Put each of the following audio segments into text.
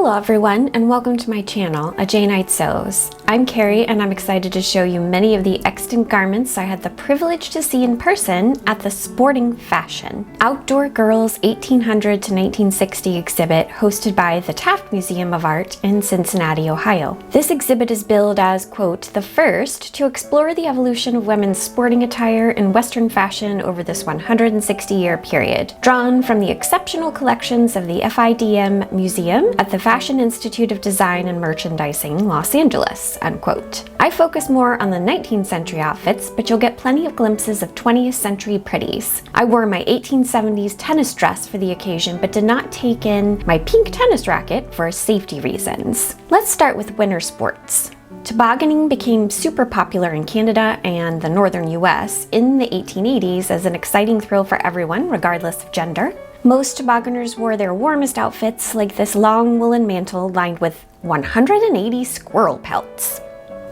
Hello everyone, and welcome to my channel, A J Night Sews. I'm Carrie, and I'm excited to show you many of the extant garments I had the privilege to see in person at the Sporting Fashion Outdoor Girls 1800 to 1960 exhibit hosted by the Taft Museum of Art in Cincinnati, Ohio. This exhibit is billed as, quote, the first to explore the evolution of women's sporting attire in Western fashion over this 160-year period, drawn from the exceptional collections of the FIDM Museum at the Fashion Institute of Design and Merchandising, Los Angeles, unquote. I focus more on the 19th century outfits, but you'll get plenty of glimpses of 20th century pretties. I wore my 1870s tennis dress for the occasion, but did not take in my pink tennis racket for safety reasons. Let's start with winter sports. Tobogganing became super popular in Canada and the northern US in the 1880s as an exciting thrill for everyone, regardless of gender. Most tobogganers wore their warmest outfits, like this long woolen mantle lined with 180 squirrel pelts.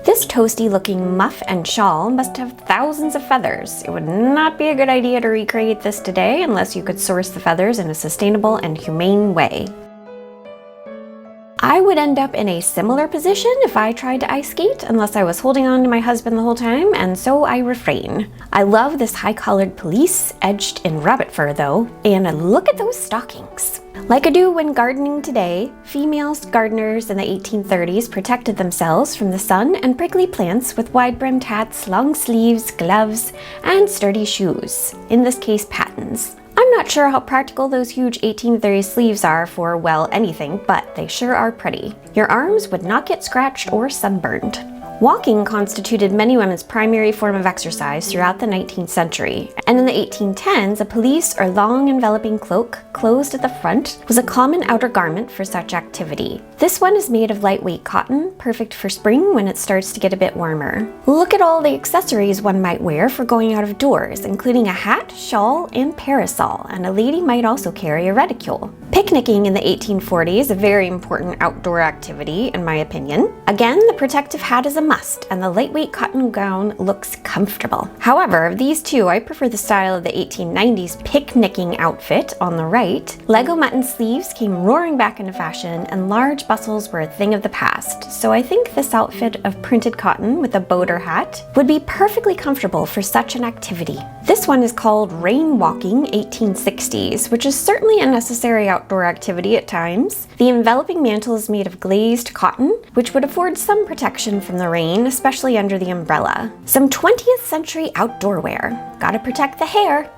This toasty-looking muff and shawl must have thousands of feathers. It would not be a good idea to recreate this today unless you could source the feathers in a sustainable and humane way. I would end up in a similar position if I tried to ice skate, unless I was holding on to my husband the whole time, and so I refrain. I love this high-collared pelisse edged in rabbit fur though, and look at those stockings. Like I do when gardening today, female gardeners in the 1830s protected themselves from the sun and prickly plants with wide-brimmed hats, long sleeves, gloves, and sturdy shoes, in this case pattens. I'm not sure how practical those huge 1830s sleeves are for, well, anything, but they sure are pretty. Your arms would not get scratched or sunburned. Walking constituted many women's primary form of exercise throughout the 19th century, and in the 1810s, a pelisse or long enveloping cloak, closed at the front, was a common outer garment for such activity. This one is made of lightweight cotton, perfect for spring when it starts to get a bit warmer. Look at all the accessories one might wear for going out of doors, including a hat, shawl, and parasol, and a lady might also carry a reticule. Picnicking in the 1840s, a very important outdoor activity in my opinion. Again, the protective hat is a must, and the lightweight cotton gown looks comfortable. However, of these two, I prefer the style of the 1890s picnicking outfit on the right. Lego mutton sleeves came roaring back into fashion, and large bustles were a thing of the past, so I think this outfit of printed cotton with a boater hat would be perfectly comfortable for such an activity. This one is called Rain Walking 1860s, which is certainly a necessary outdoor activity at times. The enveloping mantle is made of glazed cotton, which would afford some protection from the rain, especially under the umbrella. Some 20th century outdoor wear. Gotta protect the hair.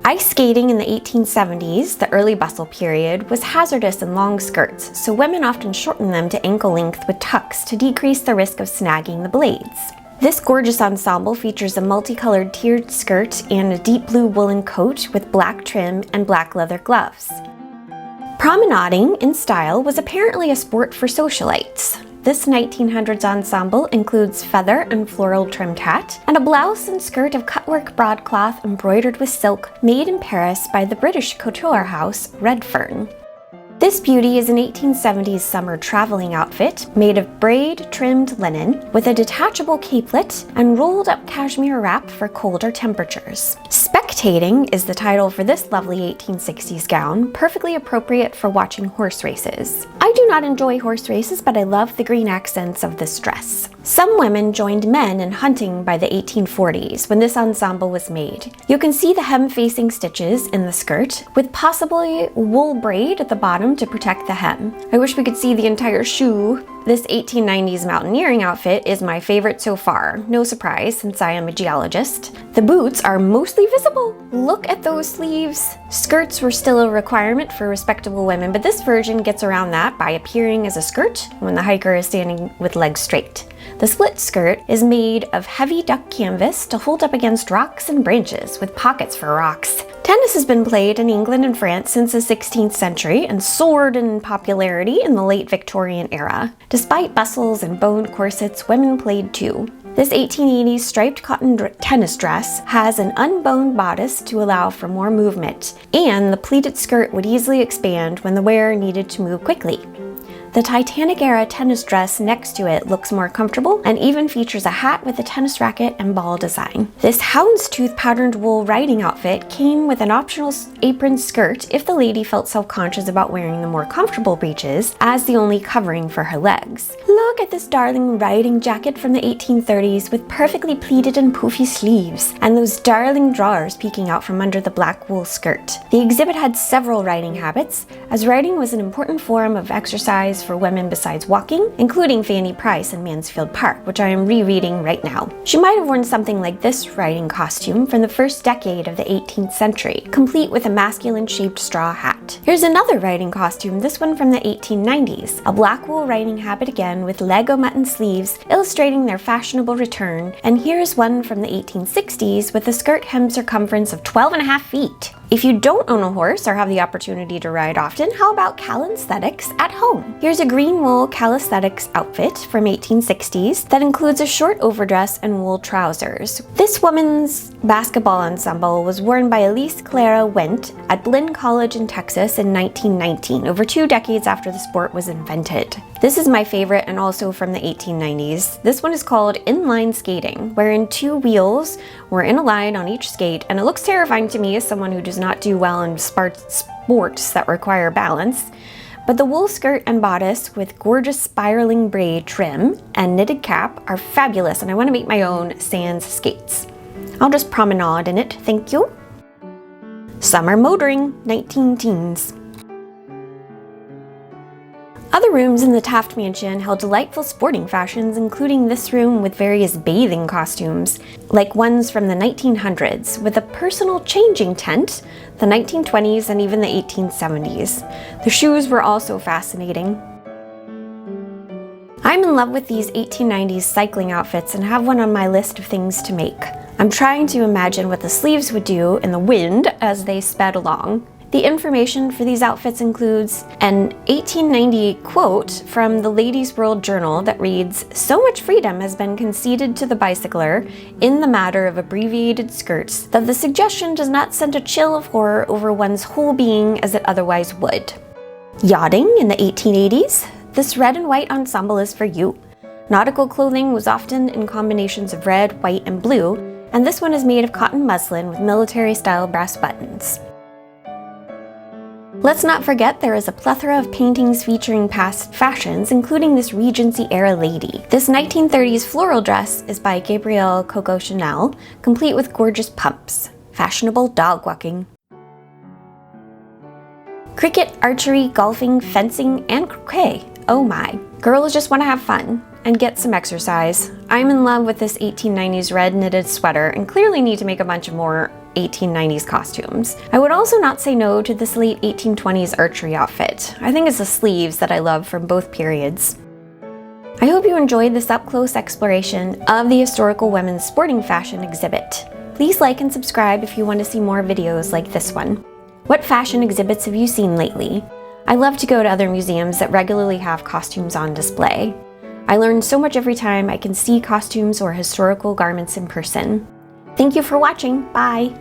Ice skating in the 1870s, the early bustle period, was hazardous in long skirts, so women often shortened them to ankle length with tucks to decrease the risk of snagging the blades. This gorgeous ensemble features a multicolored tiered skirt and a deep blue woolen coat with black trim and black leather gloves. Promenading in style was apparently a sport for socialites. This 1900s ensemble includes feather and floral trimmed hat, and a blouse and skirt of cutwork broadcloth embroidered with silk made in Paris by the British couture house Redfern. This beauty is an 1870s summer traveling outfit made of braid-trimmed linen with a detachable capelet and rolled-up cashmere wrap for colder temperatures. Spectating is the title for this lovely 1860s gown, perfectly appropriate for watching horse races. I do not enjoy horse races, but I love the green accents of this dress. Some women joined men in hunting by the 1840s when this ensemble was made. You can see the hem-facing stitches in the skirt, with possibly wool braid at the bottom to protect the hem. I wish we could see the entire shoe. This 1890s mountaineering outfit is my favorite so far. No surprise, since I am a geologist. The boots are mostly visible. Look at those sleeves. Skirts were still a requirement for respectable women, but this version gets around that by appearing as a skirt when the hiker is standing with legs straight. The split skirt is made of heavy duck canvas to hold up against rocks and branches, with pockets for rocks. Tennis has been played in England and France since the 16th century and soared in popularity in the late Victorian era. Despite bustles and bone corsets, women played too. This 1880s striped cotton tennis dress has an unboned bodice to allow for more movement, and the pleated skirt would easily expand when the wearer needed to move quickly. The Titanic-era tennis dress next to it looks more comfortable and even features a hat with a tennis racket and ball design. This houndstooth patterned wool riding outfit came with an optional apron skirt if the lady felt self-conscious about wearing the more comfortable breeches as the only covering for her legs. Look at this darling riding jacket from the 1830s with perfectly pleated and poofy sleeves, and those darling drawers peeking out from under the black wool skirt. The exhibit had several riding habits, as riding was an important form of exercise for women besides walking, including Fanny Price in Mansfield Park, which I am rereading right now. She might have worn something like this riding costume from the first decade of the 18th century, complete with a masculine-shaped straw hat. Here's another riding costume, this one from the 1890s. A black wool riding habit again with Lego mutton sleeves illustrating their fashionable return, and here's one from the 1860s with a skirt hem circumference of 12.5 feet. If you don't own a horse or have the opportunity to ride often, how about calisthenics at home? Here's a green wool calisthenics outfit from 1860s that includes a short overdress and wool trousers. This woman's basketball ensemble was worn by Elise Clara Wendt at Blinn College in Texas in 1919, over 2 decades after the sport was invented. This is my favorite and also from the 1890s. This one is called Inline Skating, wherein 2 wheels were in a line on each skate, and it looks terrifying to me as someone who does not do well in sports that require balance. But the wool skirt and bodice with gorgeous spiraling braid trim and knitted cap are fabulous, and I want to make my own sans skates. I'll just promenade in it, thank you. Summer motoring, 19 teens. Other rooms in the Taft Mansion held delightful sporting fashions, including this room with various bathing costumes, like ones from the 1900s, with a personal changing tent, the 1920s, and even the 1870s. The shoes were also fascinating. I'm in love with these 1890s cycling outfits and have one on my list of things to make. I'm trying to imagine what the sleeves would do in the wind as they sped along. The information for these outfits includes an 1890 quote from the Ladies' World Journal that reads, "So much freedom has been conceded to the bicycler in the matter of abbreviated skirts that the suggestion does not send a chill of horror over one's whole being as it otherwise would." Yachting in the 1880s? This red and white ensemble is for you. Nautical clothing was often in combinations of red, white, and blue, and this one is made of cotton muslin with military-style brass buttons. Let's not forget there is a plethora of paintings featuring past fashions, including this Regency-era lady. This 1930s floral dress is by Gabrielle Coco Chanel, complete with gorgeous pumps. Fashionable dog walking. Cricket, archery, golfing, fencing, and croquet. Oh my. Girls just want to have fun and get some exercise. I'm in love with this 1890s red knitted sweater and clearly need to make a bunch of more 1890s costumes. I would also not say no to this late 1820s archery outfit. I think it's the sleeves that I love from both periods. I hope you enjoyed this up-close exploration of the historical women's sporting fashion exhibit. Please like and subscribe if you want to see more videos like this one. What fashion exhibits have you seen lately? I love to go to other museums that regularly have costumes on display. I learn so much every time I can see costumes or historical garments in person. Thank you for watching. Bye!